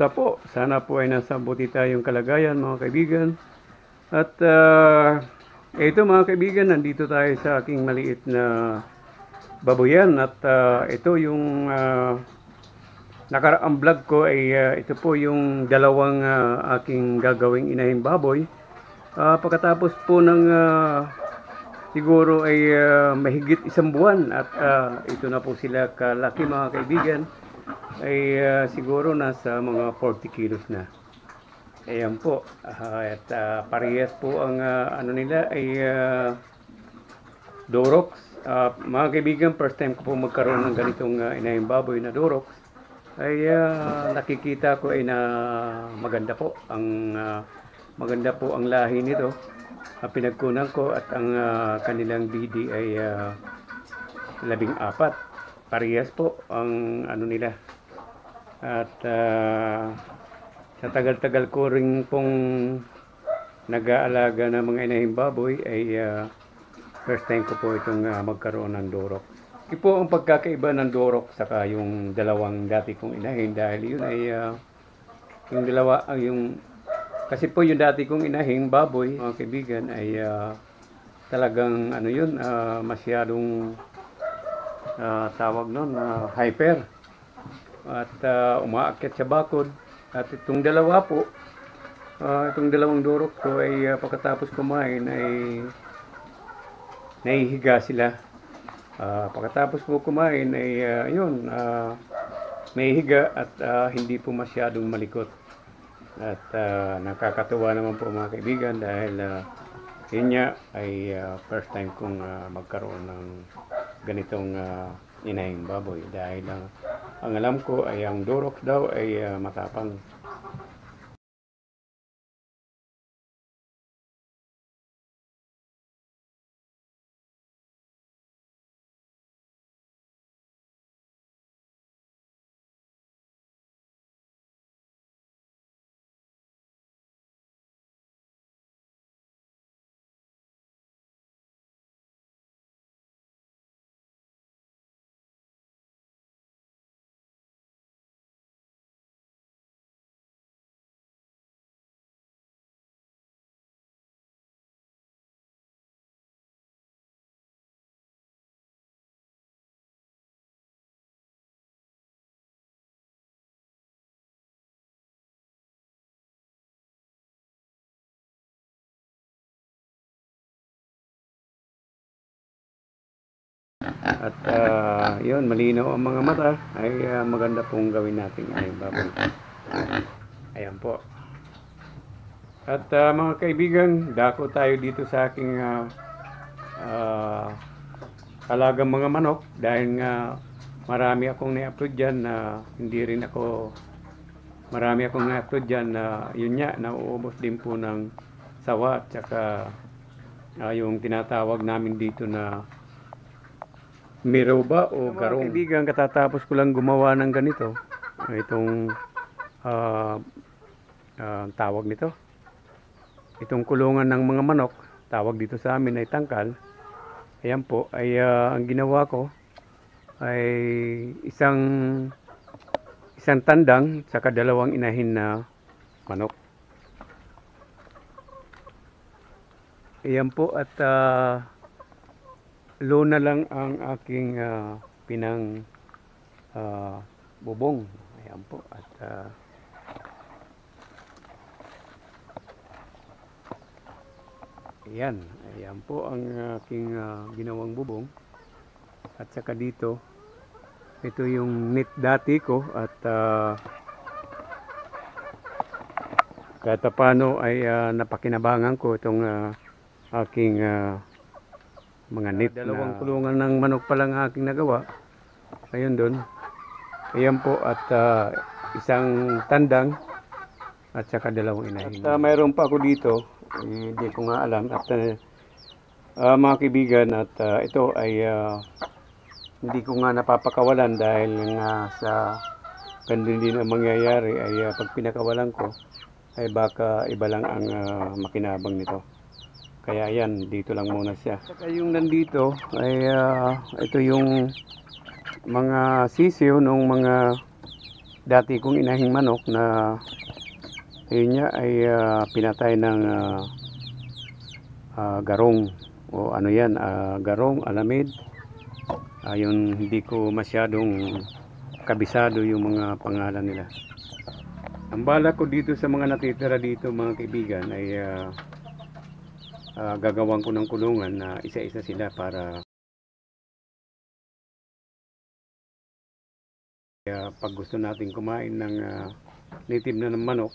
Kumusta po? Sana po ay nasa buti tayong kalagayan mga kaibigan. At ito mga kaibigan, nandito tayo sa aking maliit na baboyan. At ito yung nakaraang vlog ko ay ito po yung dalawang aking gagawing inahing baboy. Pagkatapos po ng siguro ay mahigit isang buwan at ito na po sila kalaki mga kaibigan ay siguro nasa mga 40 kilos na. Ayan po. At parehas po ang ano nila ay Durox. Mga kaibigan, first time ko po magkaroon ng ganitong inahing baboy na Durox. Ay nakikita ko ay na maganda po ang lahi nito. Pinagkunan ko at ang kanilang BD ay 14. Parehas po ang ano nila. At sa tagal-tagal ko rin pong nag-aalaga ng mga inahing baboy ay first time ko po itong magkaroon ng Durox. Ito po ang pagkakaiba ng Durox saka yung dalawang dati kong inahin dahil yun ay yung dalawa yung kasi po yung dati kong inahing baboy mga kaibigan ay talagang ano yun masyadong tawag nun hyper at umaakyat sa bakod. At itong dalawa po itong dalawang Durox ko ay pagkatapos kumain ay nahihiga sila. Pagkatapos po kumain ay yun nahihiga at hindi po masyadong malikot. At nakakatuwa naman po mga kaibigan dahil yun nga ay first time kong magkaroon ng ganitong inahing baboy dahil ang alam ko ay ang Durox daw ay matapang. At yun, malinaw ang mga mata ay maganda pong gawin natin inahing baboy. Ayan po. At mga kaibigan, dako tayo dito sa aking alagang mga manok dahil nga marami akong na-upload dyan na hindi rin ako marami akong na-upload dyan na yun nga, nauubos din po ng sawa at saka yung tinatawag namin dito na miroba o garong. Mga kaibigan, katatapos ko lang gumawa ng ganito. Itong tawag nito. Itong kulungan ng mga manok, tawag dito sa amin ay tangkal. Ayan po, ay ang ginawa ko ay isang tandang saka dalawang inahin na manok. Ayan po at luna lang ang aking pinang bubong. Ayan po at ayan po ang aking ginawang bubong. At saka dito, ito yung net dati ko at kahit paano ay napakinabangan ko itong aking mga net. Dalawang kulungan ng manok pa lang aking nagawa. Ayun doon. Ayan po at isang tandang at saka dalawang inahin. At mayroon pa ako dito, hindi ko nga alam. At mga kaibigan, at ito ay hindi ko nga napapakawalan dahil nga sa ganun din ang mangyayari ay pag pinakawalan ko ay baka iba lang ang makinabang nito. Kaya yan, dito lang muna siya. Saka yung nandito ay ito yung mga sisiw ng mga dati kong inahing manok na yun niya ay pinatay ng garong o ano yan, garong, alamid. Yung hindi ko masyadong kabisado yung mga pangalan nila. Ang bala ko dito sa mga natitira dito mga kaibigan ay gagawan ko ng kulungan na isa-isa sila para pag gusto natin kumain ng native na ng manok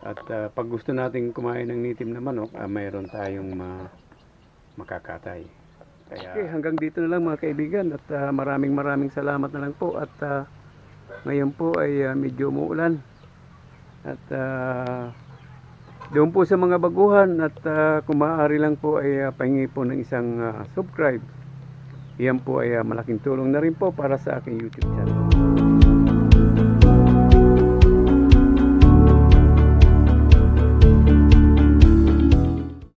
at pag gusto natin kumain ng native na manok, mayroon tayong makakatay. Kaya okay, hanggang dito na lang mga kaibigan at maraming salamat na lang po at ngayon po ay medyo umuulan at doon po sa mga baguhan at kung maaari lang po ay pahingi po ng isang subscribe. Iyan po ay malaking tulong na rin po para sa aking YouTube channel.